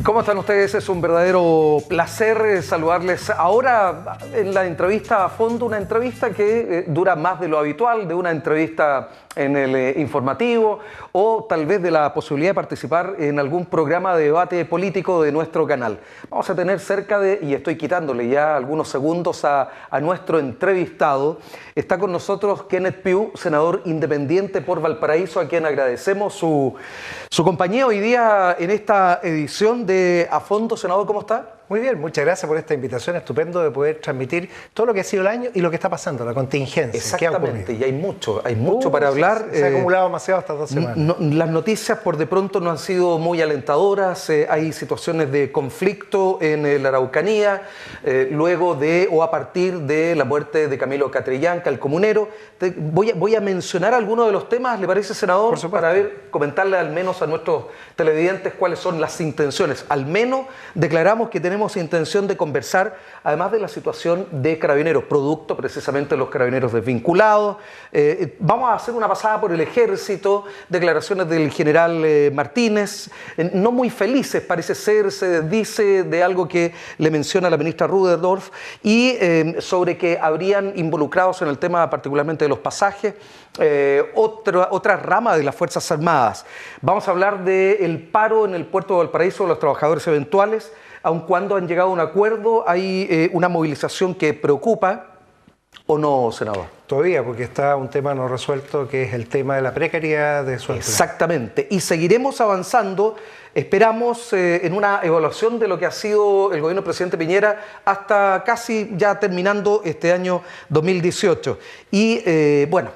¿Cómo están ustedes? Es un verdadero placer saludarles ahora en la entrevista a fondo, una entrevista que dura más de lo habitual, de una entrevista en el informativo o tal vez de la posibilidad de participar en algún programa de debate político de nuestro canal. Vamos a tener cerca de, y estoy quitándole ya algunos segundos a nuestro entrevistado. Está con nosotros Kenneth Pugh, senador independiente por Valparaíso, a quien agradecemos su compañía hoy día en esta edición de A Fondo. Senador, ¿cómo está? Muy bien, muchas gracias por esta invitación. Estupendo de poder transmitir todo lo que ha sido el año y lo que está pasando, la contingencia. Exactamente, y hay mucho para hablar. Se ha acumulado demasiado estas 2 semanas. Las noticias por de pronto no han sido muy alentadoras. Hay situaciones de conflicto en la Araucanía, luego de o a partir de la muerte de Camilo Catrillanca, el comunero. Voy a mencionar algunos de los temas, ¿le parece, senador? Por supuesto. Para comentarle al menos a nuestros televidentes cuáles son las intenciones. Al menos declaramos que tenemos intención de conversar, además de la situación de Carabineros, producto precisamente de los Carabineros desvinculados. Vamos a hacer una pasada por el Ejército, declaraciones del general Martínez, no muy felices parece ser, se dice de algo que le menciona la ministra Ruderdorf, y sobre que habrían involucrados en el tema particularmente de los pasajes, otra rama de las Fuerzas Armadas. Vamos a hablar del paro en el puerto de Valparaíso de los trabajadores eventuales. Aun cuando han llegado a un acuerdo, hay una movilización que preocupa, ¿o no, senador? Todavía, porque está un tema no resuelto, que es el tema de la precariedad de su empleo. Exactamente, y seguiremos avanzando. Esperamos en una evaluación de lo que ha sido el gobierno del presidente Piñera hasta casi ya terminando este año 2018. Y bueno,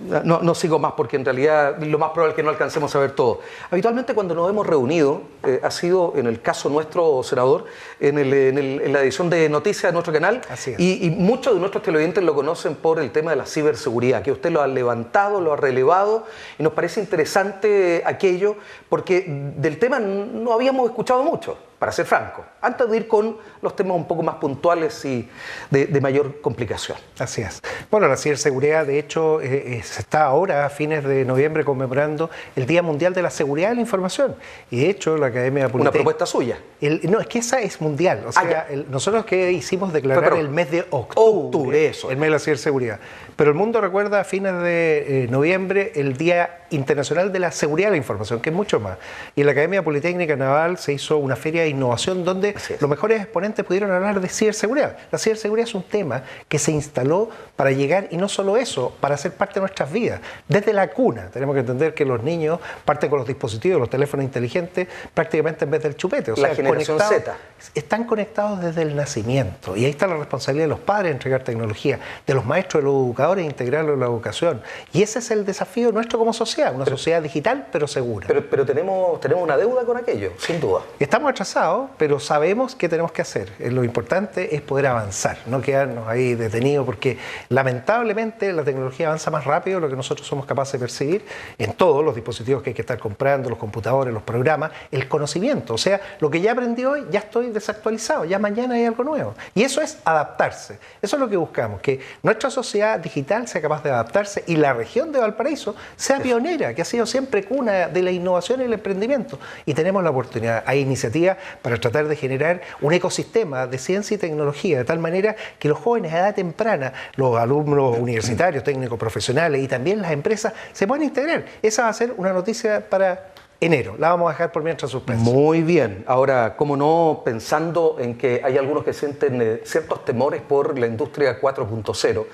no sigo más porque en realidad lo más probable es que no alcancemos a ver todo. Habitualmente cuando nos hemos reunido, ha sido en el caso nuestro, senador, en la edición de noticias de nuestro canal. Así es. Y muchos de nuestros televidentes lo conocen por el tema de la ciberseguridad, que usted lo ha levantado, lo ha relevado, y nos parece interesante aquello, porque del tema no habíamos escuchado mucho, para ser franco, antes de ir con los temas un poco más puntuales y de mayor complicación. Así es. Bueno, la ciberseguridad, de hecho, se está ahora, a fines de noviembre, conmemorando el Día Mundial de la Seguridad de la Información. Y de hecho, la Academia Politécnica... Una propuesta suya. No, es que esa es mundial. O sea, nosotros que hicimos declarar el mes de octubre, eso. El mes de la ciberseguridad. Pero el mundo recuerda a fines de noviembre el Día Internacional de la Seguridad de la Información, que es mucho más. Y en la Academia Politécnica Naval se hizo una feria de innovación donde los mejores exponentes pudieron hablar de ciberseguridad. La ciberseguridad es un tema que se instaló para llegar, y no solo eso, para ser parte de nuestras vidas. Desde la cuna, tenemos que entender que los niños parten con los dispositivos, los teléfonos inteligentes, prácticamente en vez del chupete. O sea, la generación Z. Están conectados desde el nacimiento. Y ahí está la responsabilidad de los padres de entregar tecnología, de los maestros, de los educadores, integrarlo en la educación. Y ese es el desafío nuestro como sociedad, una sociedad digital pero segura. Pero tenemos una deuda con aquello, sin duda. Estamos atrasados, pero sabemos qué tenemos que hacer. Lo importante es poder avanzar, no quedarnos ahí detenidos, porque lamentablemente la tecnología avanza más rápido de lo que nosotros somos capaces de percibir en todos los dispositivos que hay que estar comprando, los computadores, los programas, el conocimiento. O sea, lo que ya aprendí hoy, ya estoy desactualizado, ya mañana hay algo nuevo. Y eso es adaptarse. Eso es lo que buscamos, que nuestra sociedad digital sea capaz de adaptarse y la región de Valparaíso sea pionera, que ha sido siempre cuna de la innovación y el emprendimiento. Y tenemos la oportunidad, hay iniciativas para tratar de generar un ecosistema de ciencia y tecnología, de tal manera que los jóvenes a edad temprana, los alumnos universitarios, técnicos profesionales y también las empresas se puedan integrar. Esa va a ser una noticia para enero. La vamos a dejar por mientras suspenso. Muy bien. Ahora, cómo no, pensando en que hay algunos que sienten ciertos temores por la industria 4.0,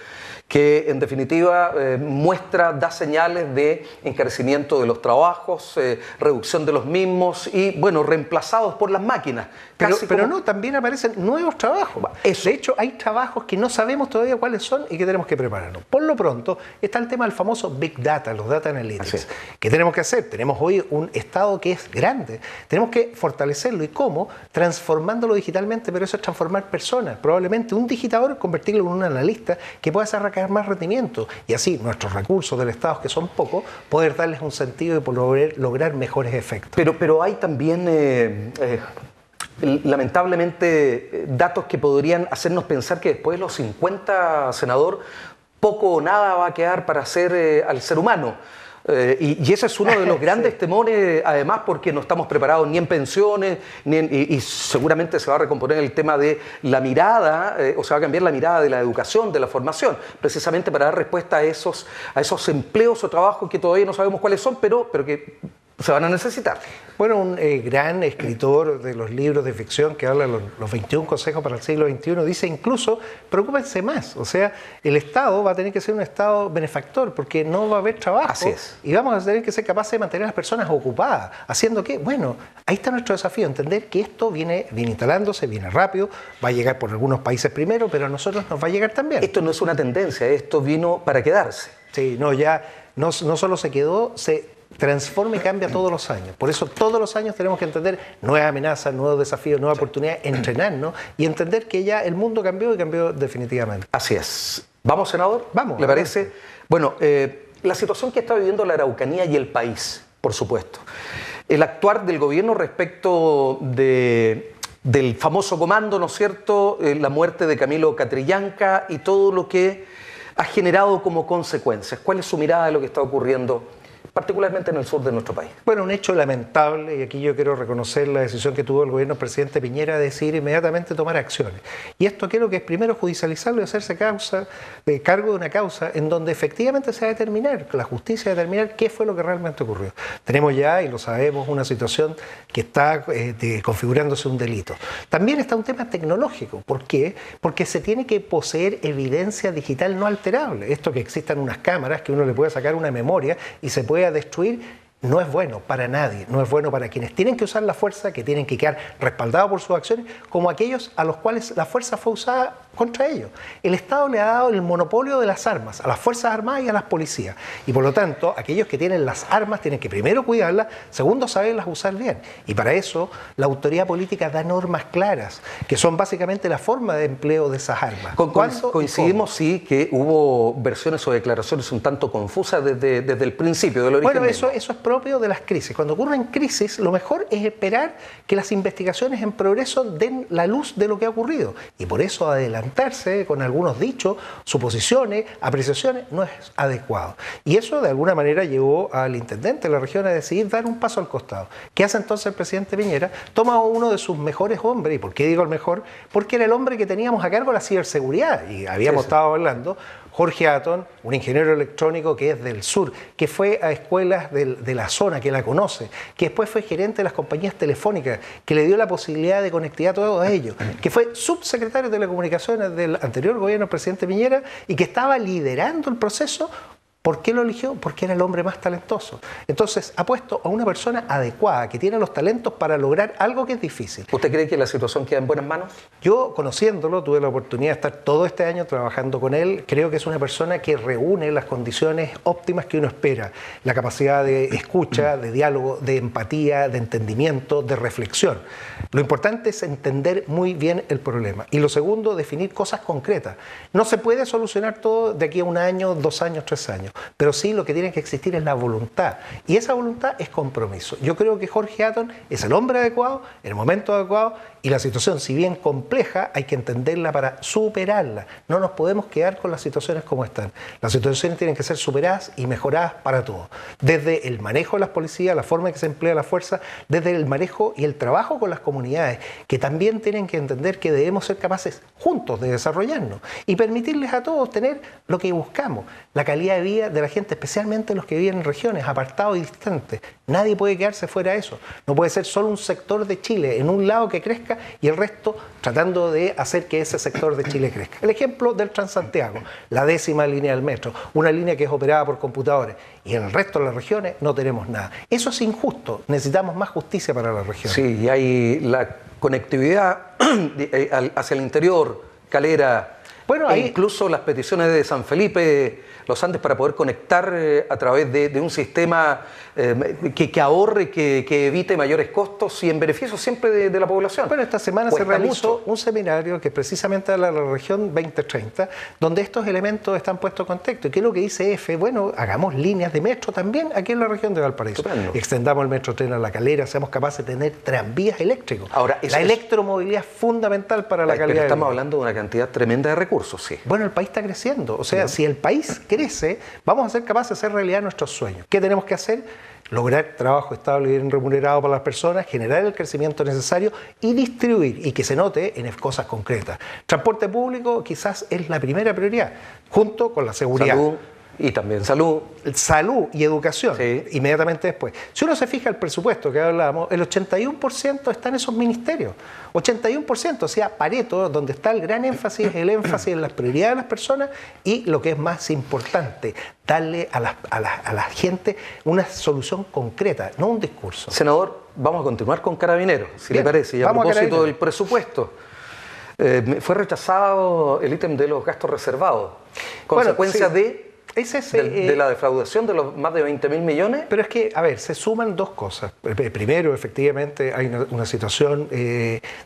que en definitiva da señales de encarecimiento de los trabajos, reducción de los mismos y, bueno, reemplazados por las máquinas. Pero no, también aparecen nuevos trabajos. Eso. De hecho, hay trabajos que no sabemos todavía cuáles son y que tenemos que prepararnos. Por lo pronto, está el tema del famoso Big Data, los Data Analytics. ¿Qué tenemos que hacer? Tenemos hoy un Estado que es grande. Tenemos que fortalecerlo. ¿Y cómo? Transformándolo digitalmente, pero eso es transformar personas. Probablemente un digitador, convertirlo en un analista que pueda sacar más rendimiento. Y así, nuestros recursos del Estado, que son pocos, poder darles un sentido y poder lograr mejores efectos. Pero hay también... lamentablemente datos que podrían hacernos pensar que después de los 50, senador, poco o nada va a quedar para hacer al ser humano. Y ese es uno de los grandes temores, además, porque no estamos preparados ni en pensiones, y seguramente se va a recomponer el tema de la mirada, o se va a cambiar la mirada de la educación, de la formación, precisamente para dar respuesta a esos empleos o trabajos que todavía no sabemos cuáles son, pero que se van a necesitar. Bueno, un gran escritor de los libros de ficción que habla de los 21 consejos para el siglo XXI dice incluso, preocúpense más, o sea, el Estado va a tener que ser un Estado benefactor porque no va a haber trabajo. Así es. Y vamos a tener que ser capaces de mantener a las personas ocupadas, haciendo que, bueno, ahí está nuestro desafío, entender que esto viene instalándose, viene rápido, va a llegar por algunos países primero, pero a nosotros nos va a llegar también. Esto no es una tendencia, esto vino para quedarse. Sí, no, ya no solo se quedó, se transforma y cambia todos los años. Por eso todos los años tenemos que entender nuevas amenazas, nuevos desafíos, nuevas oportunidades, entrenarnos y entender que ya el mundo cambió y cambió definitivamente. Así es. ¿Vamos, senador? Vamos. ¿Le parece? Bueno, la situación que está viviendo la Araucanía y el país, por supuesto. El actuar del gobierno respecto del famoso comando, ¿no es cierto?, la muerte de Camilo Catrillanca y todo lo que ha generado como consecuencias. ¿Cuál es su mirada de lo que está ocurriendo, particularmente en el sur de nuestro país? Bueno, un hecho lamentable, y aquí yo quiero reconocer la decisión que tuvo el gobierno del presidente Piñera de decidir inmediatamente tomar acciones. Y esto quiero que es primero judicializarlo y hacerse cargo de una causa en donde efectivamente se va a determinar, la justicia va a determinar qué fue lo que realmente ocurrió. Tenemos ya, y lo sabemos, una situación que está configurándose un delito. También está un tema tecnológico. ¿Por qué? Porque se tiene que poseer evidencia digital no alterable. Esto que existan unas cámaras que uno le puede sacar una memoria y se puede a destruir, no es bueno para nadie, no es bueno para quienes tienen que usar la fuerza, que tienen que quedar respaldados por sus acciones, como aquellos a los cuales la fuerza fue usada contra ellos. El Estado le ha dado el monopolio de las armas a las Fuerzas Armadas y a las policías. Y por lo tanto, aquellos que tienen las armas tienen que primero cuidarlas, segundo saberlas usar bien. Y para eso la autoridad política da normas claras, que son básicamente la forma de empleo de esas armas. Coincidimos, sí, que hubo versiones o declaraciones un tanto confusas desde el principio del origen. Bueno, eso es propio de las crisis. Cuando ocurren crisis, lo mejor es esperar que las investigaciones en progreso den la luz de lo que ha ocurrido. Y por eso adelantarse con algunos dichos, suposiciones, apreciaciones, no es adecuado. Y eso de alguna manera llevó al intendente de la región a decidir dar un paso al costado. ¿Qué hace entonces el presidente Piñera? Toma a uno de sus mejores hombres. ¿Y por qué digo el mejor? Porque era el hombre que teníamos a cargo de la ciberseguridad. Y habíamos estado hablando. Jorge Atón, un ingeniero electrónico que es del sur, que fue a escuelas de la zona, que la conoce, que después fue gerente de las compañías telefónicas, que le dio la posibilidad de conectividad a todos ellos, que fue subsecretario de Telecomunicaciones del anterior gobierno del presidente Piñera y que estaba liderando el proceso. ¿Por qué lo eligió? Porque era el hombre más talentoso. Entonces, ha puesto a una persona adecuada, que tiene los talentos para lograr algo que es difícil. ¿Usted cree que la situación queda en buenas manos? Yo, conociéndolo, tuve la oportunidad de estar todo este año trabajando con él. Creo que es una persona que reúne las condiciones óptimas que uno espera. La capacidad de escucha, de diálogo, de empatía, de entendimiento, de reflexión. Lo importante es entender muy bien el problema. Y lo segundo, definir cosas concretas. No se puede solucionar todo de aquí a un año, 2 años, 3 años. Pero sí lo que tiene que existir es la voluntad. Y esa voluntad es compromiso. Yo creo que Jorge Atón es el hombre adecuado, en el momento adecuado, y la situación, si bien compleja, hay que entenderla para superarla. No nos podemos quedar con las situaciones como están. Las situaciones tienen que ser superadas y mejoradas para todos. Desde el manejo de las policías, la forma en que se emplea la fuerza, desde el manejo y el trabajo con las comunidades, que también tienen que entender que debemos ser capaces juntos de desarrollarnos y permitirles a todos tener lo que buscamos, la calidad de vida de la gente, especialmente los que viven en regiones apartados y distantes. Nadie puede quedarse fuera de eso. No puede ser solo un sector de Chile en un lado que crezca y el resto tratando de hacer que ese sector de Chile crezca. El ejemplo del Transantiago, la 10ª línea del metro, una línea que es operada por computadores, y en el resto de las regiones no tenemos nada. Eso es injusto. Necesitamos más justicia para las regiones. Sí, y hay la conectividad hacia el interior, Calera, bueno, ahí incluso las peticiones de San Felipe, Los Andes, para poder conectar a través de un sistema que ahorre, que evite mayores costos y en beneficio siempre de la población. Bueno, esta semana se realizó un seminario que precisamente habla de la región 2030, donde estos elementos están puestos en contexto. ¿Y qué es lo que dice EFE? Bueno, hagamos líneas de metro también aquí en la región de Valparaíso. Estupendo. Extendamos el metro tren a La Calera, seamos capaces de tener tranvías eléctricos. Ahora, la electromovilidad es fundamental para la calidad de vida. Pero estamos hablando de una cantidad tremenda de recursos. recursos, sí. Bueno, el país está creciendo. O sea, si el país crece, vamos a ser capaces de hacer realidad nuestros sueños. ¿Qué tenemos que hacer? Lograr trabajo estable y bien remunerado para las personas, generar el crecimiento necesario y distribuir, y que se note en cosas concretas. Transporte público quizás es la primera prioridad, junto con la seguridad. Salud. Y también salud. Salud y educación, sí. Inmediatamente después. Si uno se fija el presupuesto que hablábamos, el 81% está en esos ministerios. 81%, o sea, Pareto, donde está el gran énfasis, el énfasis en las prioridades de las personas y lo que es más importante, darle a la gente una solución concreta, no un discurso. Senador, vamos a continuar con Carabineros, si Bien, le parece. Y a vamos a propósito del presupuesto, fue rechazado el ítem de los gastos reservados. Consecuencia de la defraudación de los más de 20.000 millones. Pero es que, a ver, se suman dos cosas. Primero, efectivamente, hay una situación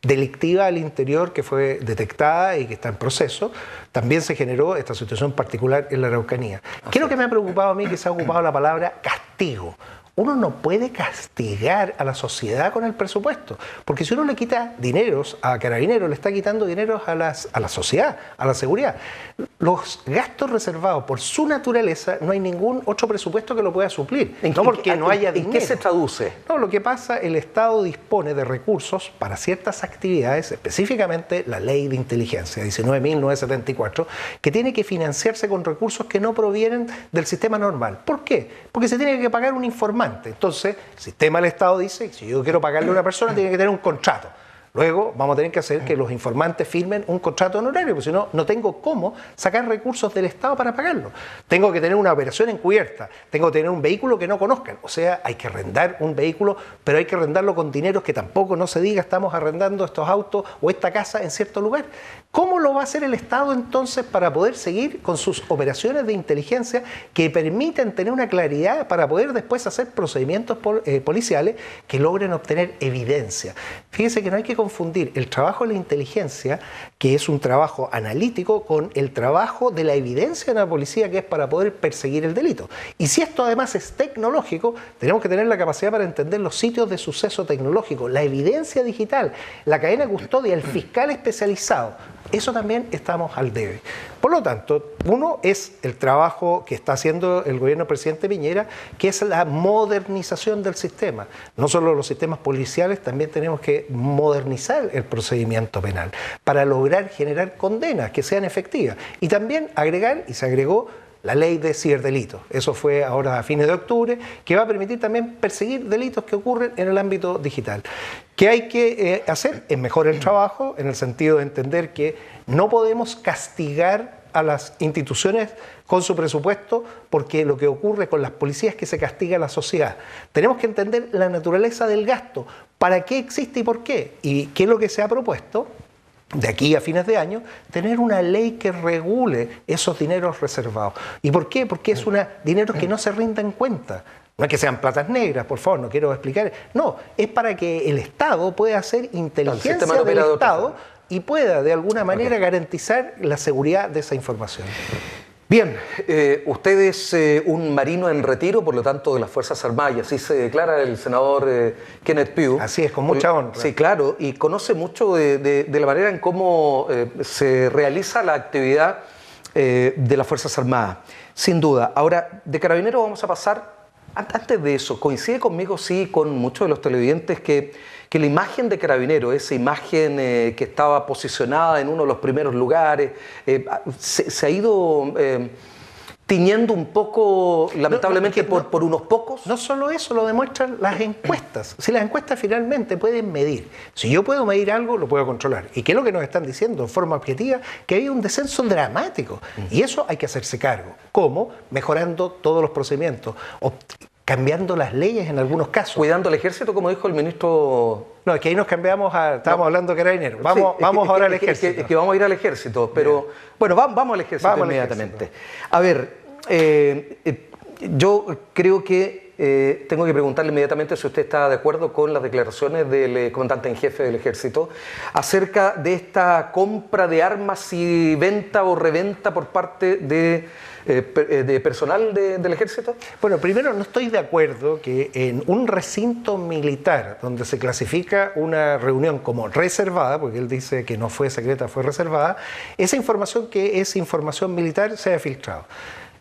delictiva al interior que fue detectada y que está en proceso. También se generó esta situación particular en la Araucanía. ¿Qué es lo que me ha preocupado a mí? Que se ha ocupado la palabra castigo. Uno no puede castigar a la sociedad con el presupuesto, porque si uno le quita dineros a Carabineros, le está quitando dineros a la sociedad, a la seguridad. Los gastos reservados, por su naturaleza, no hay ningún otro presupuesto que lo pueda suplir. No porque no haya dinero. ¿En qué se traduce? No, lo que pasa, el Estado dispone de recursos para ciertas actividades, específicamente la Ley de Inteligencia, 19.974, que tiene que financiarse con recursos que no provienen del sistema normal. ¿Por qué? Porque se tiene que pagar un informante. Entonces, el sistema del Estado dice que si yo quiero pagarle a una persona, tiene que tener un contrato. Luego vamos a tener que hacer que los informantes firmen un contrato honorario, porque si no, no tengo cómo sacar recursos del Estado para pagarlo. Tengo que tener una operación encubierta, tengo que tener un vehículo que no conozcan. O sea, hay que arrendar un vehículo, pero hay que arrendarlo con dineros que tampoco no se diga estamos arrendando estos autos o esta casa en cierto lugar. ¿Cómo lo va a hacer el Estado entonces para poder seguir con sus operaciones de inteligencia que permitan tener una claridad para poder después hacer procedimientos policiales que logren obtener evidencia? Fíjese que no hay que confundir el trabajo de la inteligencia, que es un trabajo analítico, con el trabajo de la evidencia de la policía, que es para poder perseguir el delito. Y si esto además es tecnológico, tenemos que tener la capacidad para entender los sitios de suceso tecnológico, la evidencia digital, la cadena de custodia, el fiscal especializado. Eso también estamos al debe. Por lo tanto, uno es el trabajo que está haciendo el gobierno del presidente Piñera, que es la modernización del sistema. No solo los sistemas policiales, también tenemos que modernizar el procedimiento penal para lograr generar condenas que sean efectivas. Y también agregar, y se agregó, la ley de ciberdelitos. Eso fue ahora a fines de octubre, que va a permitir también perseguir delitos que ocurren en el ámbito digital. ¿Qué hay que hacer? Es mejorar el trabajo, en el sentido de entender que no podemos castigar a las instituciones con su presupuesto, porque lo que ocurre con las policías es que se castiga a la sociedad. Tenemos que entender la naturaleza del gasto, para qué existe y por qué. ¿Y qué es lo que se ha propuesto? De aquí a fines de año, tener una ley que regule esos dineros reservados. ¿Y por qué? Porque es dineros que no se rinden cuenta. No es que sean platas negras, por favor, no quiero explicar. No, es para que el Estado pueda hacer inteligencia del Estado y pueda, de alguna manera, garantizar la seguridad de esa información. Bien, usted es un marino en retiro, por lo tanto, de las Fuerzas Armadas, y así se declara el senador Kenneth Pugh. Así es, con mucha honra. Sí, claro, y conoce mucho de la manera en cómo se realiza la actividad de las Fuerzas Armadas, sin duda. Ahora, de Carabineros vamos a pasar, antes de eso, coincide conmigo, sí, con muchos de los televidentes, que la imagen de Carabineros, esa imagen que estaba posicionada en uno de los primeros lugares, se ha ido tiñendo un poco, lamentablemente, por unos pocos. No solo eso, lo demuestran las encuestas. Si las encuestas finalmente pueden medir, si yo puedo medir algo, lo puedo controlar. ¿Y qué es lo que nos están diciendo en forma objetiva? Que hay un descenso dramático. Y eso hay que hacerse cargo. ¿Cómo? Mejorando todos los procedimientos, cambiando las leyes en algunos casos. Cuidando el ejército, como dijo el ministro. No, es que ahí nos cambiamos estábamos hablando de Carabineros. Vamos ahora al ejército. Es que vamos a ir al ejército, pero bien. Bueno, vamos al ejército inmediatamente. A ver, yo creo que tengo que preguntarle inmediatamente si usted está de acuerdo con las declaraciones del comandante en jefe del Ejército acerca de esta compra de armas y venta o reventa por parte de personal del Ejército. Bueno, primero no estoy de acuerdo que en un recinto militar donde se clasifica una reunión como reservada, porque él dice que no fue secreta, fue reservada, esa información que es información militar se haya filtrado.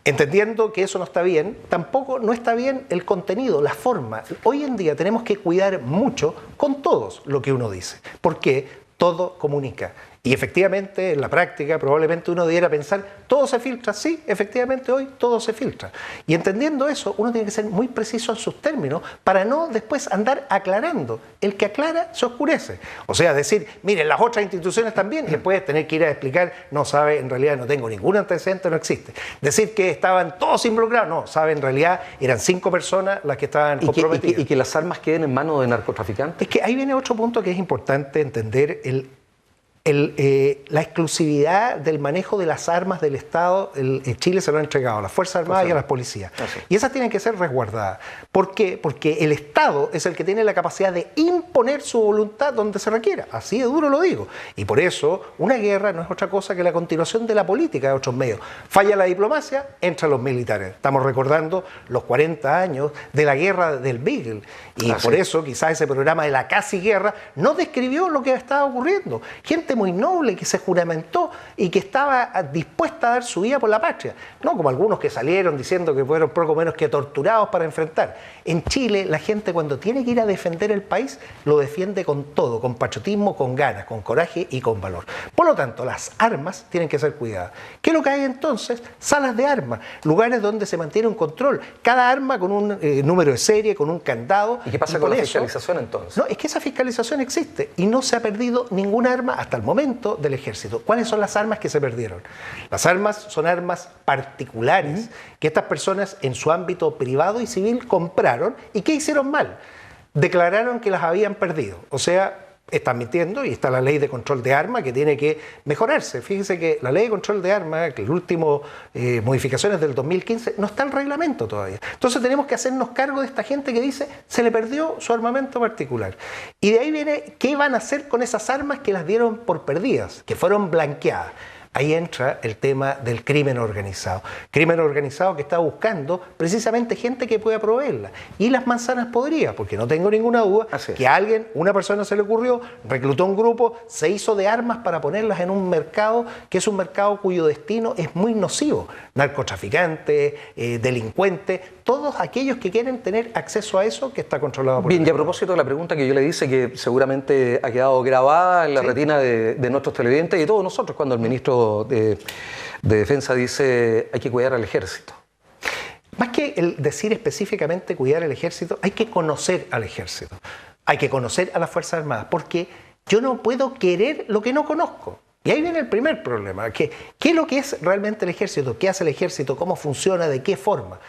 Entendiendo que eso no está bien, tampoco no está bien el contenido, la forma. Hoy en día tenemos que cuidar mucho con todos lo que uno dice, porque todo comunica. Y efectivamente, en la práctica, probablemente uno debiera pensar, todo se filtra. Sí, efectivamente, hoy todo se filtra. Y entendiendo eso, uno tiene que ser muy preciso en sus términos para no después andar aclarando. El que aclara se oscurece. O sea, decir, miren, las otras instituciones también, y después tener que ir a explicar, no sabe, en realidad no tengo ningún antecedente, no existe. Decir que estaban todos involucrados, no, sabe, en realidad eran 5 personas las que estaban comprometidas. Y que las armas queden en manos de narcotraficantes. Es que ahí viene otro punto que es importante entender, la exclusividad del manejo de las armas del Estado. Chile se lo ha entregado a las Fuerzas Armadas y a las policías. Y esas tienen que ser resguardadas. ¿Por qué? Porque el Estado es el que tiene la capacidad de imponer su voluntad donde se requiera. Así de duro lo digo. Y por eso una guerra no es otra cosa que la continuación de la política de otros medios. Falla la diplomacia, entran los militares. Estamos recordando los 40 años de la guerra del Beagle. Y por eso quizás ese programa de la casi guerra no describió lo que estaba ocurriendo. Gente muy noble que se juramentó y que estaba dispuesta a dar su vida por la patria, no como algunos que salieron diciendo que fueron poco menos que torturados para enfrentar. En Chile la gente cuando tiene que ir a defender el país lo defiende con todo, con patriotismo, con ganas, con coraje y con valor. Por lo tanto, las armas tienen que ser cuidadas. ¿Qué es lo que hay entonces? Salas de armas, lugares donde se mantiene un control, cada arma con un número de serie, con un candado. ¿Y qué pasa con la fiscalización entonces? No, es que esa fiscalización existe y no se ha perdido ningún arma hasta el momento del Ejército. ¿Cuáles son las armas que se perdieron? Las armas son armas particulares que estas personas en su ámbito privado y civil compraron. ¿Y qué hicieron mal? Declararon que las habían perdido. O sea, están mintiendo y está la ley de control de armas que tiene que mejorarse. Fíjense que la ley de control de armas, que las últimas modificaciones del 2015, no está en reglamento todavía. Entonces tenemos que hacernos cargo de esta gente que dice se le perdió su armamento particular. Y de ahí viene qué van a hacer con esas armas que las dieron por perdidas, que fueron blanqueadas. Ahí entra el tema del crimen organizado. Crimen organizado que está buscando precisamente gente que pueda proveerla. Y las manzanas podridas, porque no tengo ninguna duda que a alguien, una persona se le ocurrió, reclutó un grupo, se hizo de armas para ponerlas en un mercado que es un mercado cuyo destino es muy nocivo. Narcotraficantes, delincuentes, todos aquellos que quieren tener acceso a eso que está controlado por el Bien, y a propósito de la pregunta que yo le hice, que seguramente ha quedado grabada en la retina de nuestros televidentes y de todos nosotros, cuando el ministro de Defensa dice hay que cuidar al ejército. Más que el decir específicamente cuidar al ejército, hay que conocer al ejército, hay que conocer a las Fuerzas Armadas, porque yo no puedo querer lo que no conozco. Y ahí viene el primer problema, ¿qué es lo que es realmente el ejército? ¿Qué hace el ejército? ¿Cómo funciona? ¿De qué forma?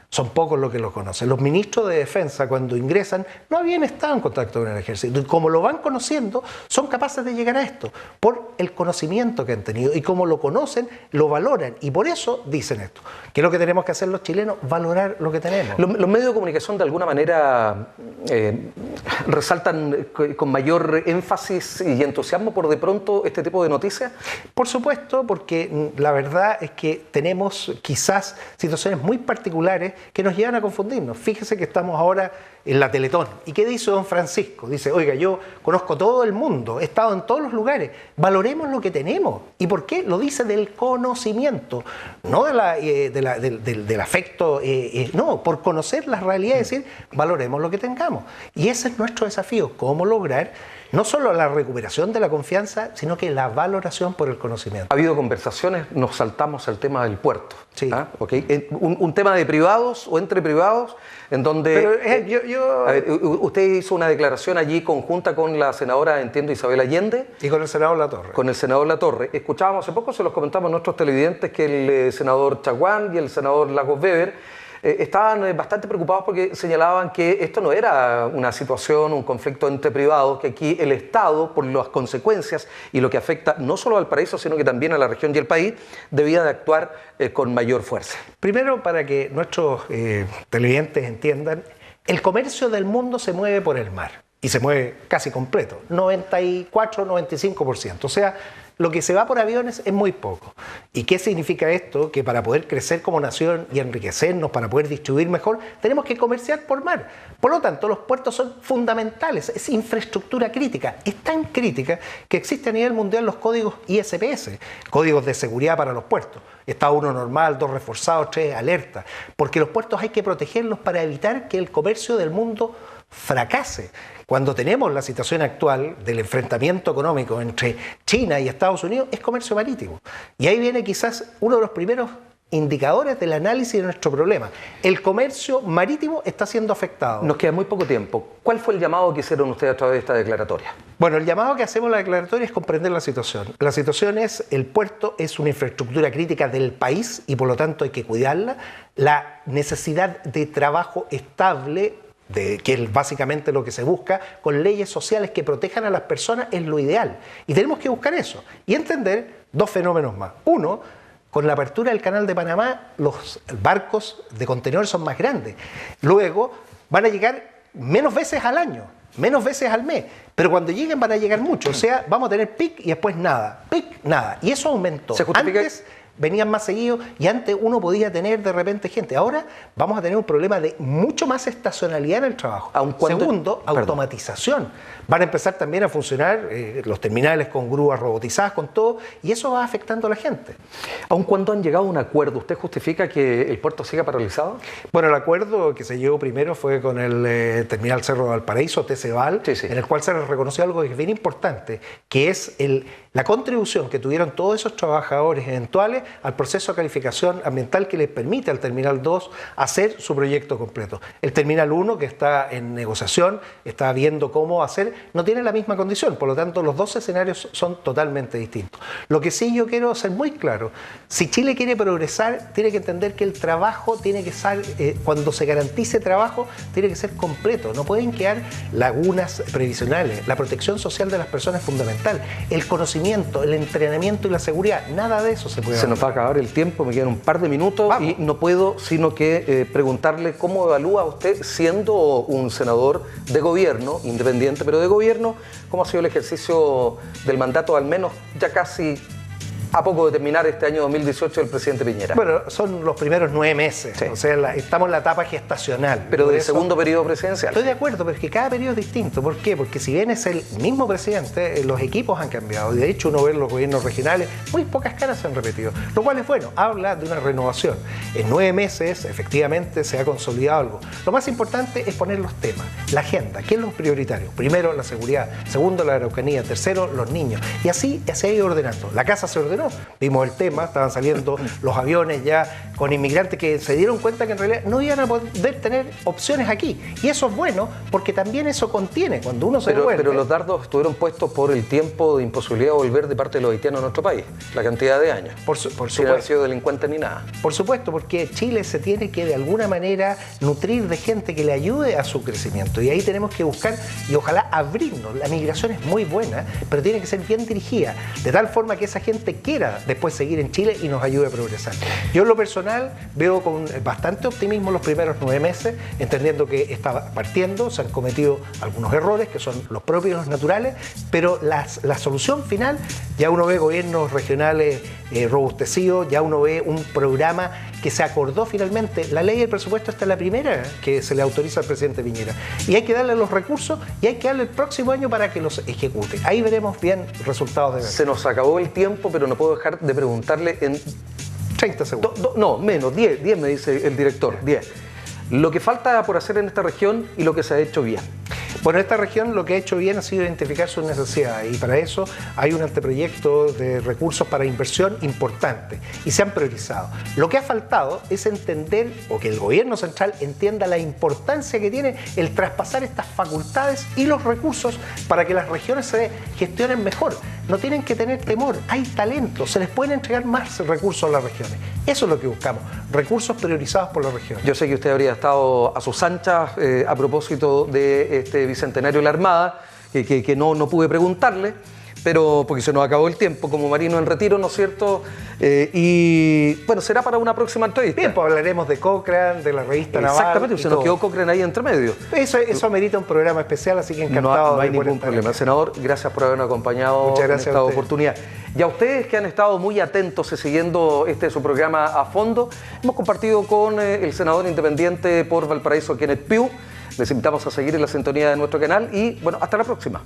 Son pocos los que lo conocen. Los ministros de Defensa, cuando ingresan, no habían estado en contacto con el ejército. Y como lo van conociendo, son capaces de llegar a esto por el conocimiento que han tenido. Y como lo conocen, lo valoran. Y por eso dicen esto. ¿Qué es lo que tenemos que hacer los chilenos? Valorar lo que tenemos. Los medios de comunicación, de alguna manera, resaltan con mayor énfasis y entusiasmo por de pronto este tipo de noticias. Por supuesto, porque la verdad es que tenemos quizás situaciones muy particulares que nos llevan a confundirnos. Fíjese que estamos ahora en la Teletón. ¿Y qué dice don Francisco? Dice, oiga, yo conozco todo el mundo, he estado en todos los lugares, valoremos lo que tenemos. ¿Y por qué? Lo dice del conocimiento, no del afecto, no, por conocer las realidades, es decir, valoremos lo que tengamos. Y ese es nuestro desafío, cómo lograr no solo la recuperación de la confianza, sino que la valoración por el conocimiento. Ha habido conversaciones, nos saltamos al tema del puerto. Sí. Okay. Un tema de privados o entre privados, en donde pero, a ver, usted hizo una declaración allí conjunta con la senadora, entiendo, Isabel Allende. Y con el senador Latorre. Con el senador Latorre. Escuchábamos hace poco, se los comentamos a nuestros televidentes, que el senador Chaguán y el senador Lagos Weber estaban bastante preocupados porque señalaban que esto no era una situación, un conflicto entre privados, que aquí el Estado, por las consecuencias y lo que afecta no solo al Valparaíso, sino que también a la región y el país, debía de actuar con mayor fuerza. Primero, para que nuestros televidentes entiendan, el comercio del mundo se mueve por el mar y se mueve casi completo, 94-95%. O sea, lo que se va por aviones es muy poco. ¿Y qué significa esto? Que para poder crecer como nación y enriquecernos, para poder distribuir mejor, tenemos que comerciar por mar. Por lo tanto, los puertos son fundamentales, es infraestructura crítica. Es tan crítica que existe a nivel mundial los códigos ISPS, códigos de seguridad para los puertos. Estado 1 normal, 2 reforzados, 3 alerta. Porque los puertos hay que protegerlos para evitar que el comercio del mundo fracase. Cuando tenemos la situación actual del enfrentamiento económico entre China y Estados Unidos, es comercio marítimo. Y ahí viene quizás uno de los primeros indicadores del análisis de nuestro problema. El comercio marítimo está siendo afectado. Nos queda muy poco tiempo. ¿Cuál fue el llamado que hicieron ustedes a través de esta declaratoria? Bueno, el llamado que hacemos en la declaratoria es comprender la situación. La situación es, el puerto es una infraestructura crítica del país y por lo tanto hay que cuidarla. La necesidad de trabajo estable, que es básicamente lo que se busca, con leyes sociales que protejan a las personas, es lo ideal. Y tenemos que buscar eso y entender dos fenómenos más. Uno, con la apertura del Canal de Panamá, los barcos de contenedores son más grandes. Luego van a llegar menos veces al año, menos veces al mes. Pero cuando lleguen van a llegar mucho. O sea, vamos a tener pic y después nada. Pic, nada. Y eso aumentó. ¿Se justifica? Antes venían más seguidos y antes uno podía tener de repente gente. Ahora vamos a tener un problema de mucho más estacionalidad en el trabajo. Segundo, automatización. Van a empezar también a funcionar los terminales con grúas robotizadas, con todo, y eso va afectando a la gente. Aun cuando han llegado a un acuerdo, ¿usted justifica que el puerto siga paralizado? Bueno, el acuerdo que se llegó primero fue con el terminal Cerro de Valparaíso, TCVAL, sí. En el cual se les reconoció algo que es bien importante, que es la contribución que tuvieron todos esos trabajadores eventuales al proceso de calificación ambiental que les permite al Terminal 2 hacer su proyecto completo. El Terminal 1, que está en negociación, está viendo cómo hacer, no tiene la misma condición, por lo tanto los dos escenarios son totalmente distintos. Lo que sí yo quiero ser muy claro, si Chile quiere progresar, tiene que entender que el trabajo tiene que ser, cuando se garantice trabajo, tiene que ser completo, no pueden quedar lagunas previsionales, la protección social de las personas es fundamental, el conocimiento, el entrenamiento y la seguridad, nada de eso se puede Se nos va a acabar el tiempo, me quedan un par de minutos. Vamos. Y no puedo sino que preguntarle cómo evalúa usted, siendo un senador de gobierno, independiente pero de gobierno, cómo ha sido el ejercicio del mandato, al menos ya casi a poco de terminar este año 2018 del presidente Piñera. Bueno, son los primeros 9 meses, sí. O sea, estamos en la etapa gestacional. Pero del segundo periodo presidencial. Estoy de acuerdo, pero es que cada periodo es distinto. ¿Por qué? Porque si bien es el mismo presidente, los equipos han cambiado. Y de hecho uno ve en los gobiernos regionales, muy pocas caras se han repetido. Lo cual es bueno, habla de una renovación. En 9 meses, efectivamente, se ha consolidado algo. Lo más importante es poner los temas, la agenda, ¿qué es lo prioritario? Primero, la seguridad. Segundo, la Araucanía. Tercero, los niños. Y así se ha ido ordenando. La casa se ordenó. Vimos el tema, estaban saliendo los aviones ya con inmigrantes que se dieron cuenta que en realidad no iban a poder tener opciones aquí. Y eso es bueno porque también eso contiene, cuando uno se devuelve. Pero los dardos estuvieron puestos por el tiempo de imposibilidad de volver de parte de los haitianos a nuestro país, la cantidad de años. Por supuesto. Sin haber sido delincuente ni nada. Por supuesto, porque Chile se tiene que de alguna manera nutrir de gente que le ayude a su crecimiento. Y ahí tenemos que buscar y ojalá abrirnos. La migración es muy buena, pero tiene que ser bien dirigida, de tal forma que esa gente quiera después seguir en Chile y nos ayude a progresar. Yo en lo personal veo con bastante optimismo los primeros 9 meses, entendiendo que está partiendo, se han cometido algunos errores que son los propios, los naturales, pero la solución final, ya uno ve gobiernos regionales robustecidos, ya uno ve un programa que se acordó finalmente. La ley del presupuesto esta es la primera que se le autoriza al presidente Piñera. Y hay que darle los recursos y hay que darle el próximo año para que los ejecute. Ahí veremos bien resultados de verdad. Se nos acabó el tiempo, pero no puedo dejar de preguntarle en 30 segundos. No, menos, 10 me dice el director, 10. Lo que falta por hacer en esta región y lo que se ha hecho bien. Bueno, esta región lo que ha hecho bien ha sido identificar sus necesidades y para eso hay un anteproyecto de recursos para inversión importante y se han priorizado. Lo que ha faltado es entender, o que el gobierno central entienda la importancia que tiene el traspasar estas facultades y los recursos para que las regiones se gestionen mejor. No tienen que tener temor, hay talento, se les pueden entregar más recursos a las regiones. Eso es lo que buscamos, recursos priorizados por las regiones. Yo sé que usted habría estado a sus anchas a propósito de este bicentenario de la Armada, que no pude preguntarle, pero porque se nos acabó el tiempo como marino en retiro, ¿no es cierto? Y bueno, será para una próxima entrevista. Bien, pues hablaremos de Cochrane, de la revista Naval. Exactamente, se nos quedó Cochrane ahí entre medio. Eso amerita un programa especial, así que encantado. No hay ningún problema. Senador, gracias por habernos acompañado en esta oportunidad. Y a ustedes que han estado muy atentos y siguiendo su programa a fondo, hemos compartido con el senador independiente por Valparaíso, Kenneth Pugh. Les invitamos a seguir en la sintonía de nuestro canal y bueno, hasta la próxima.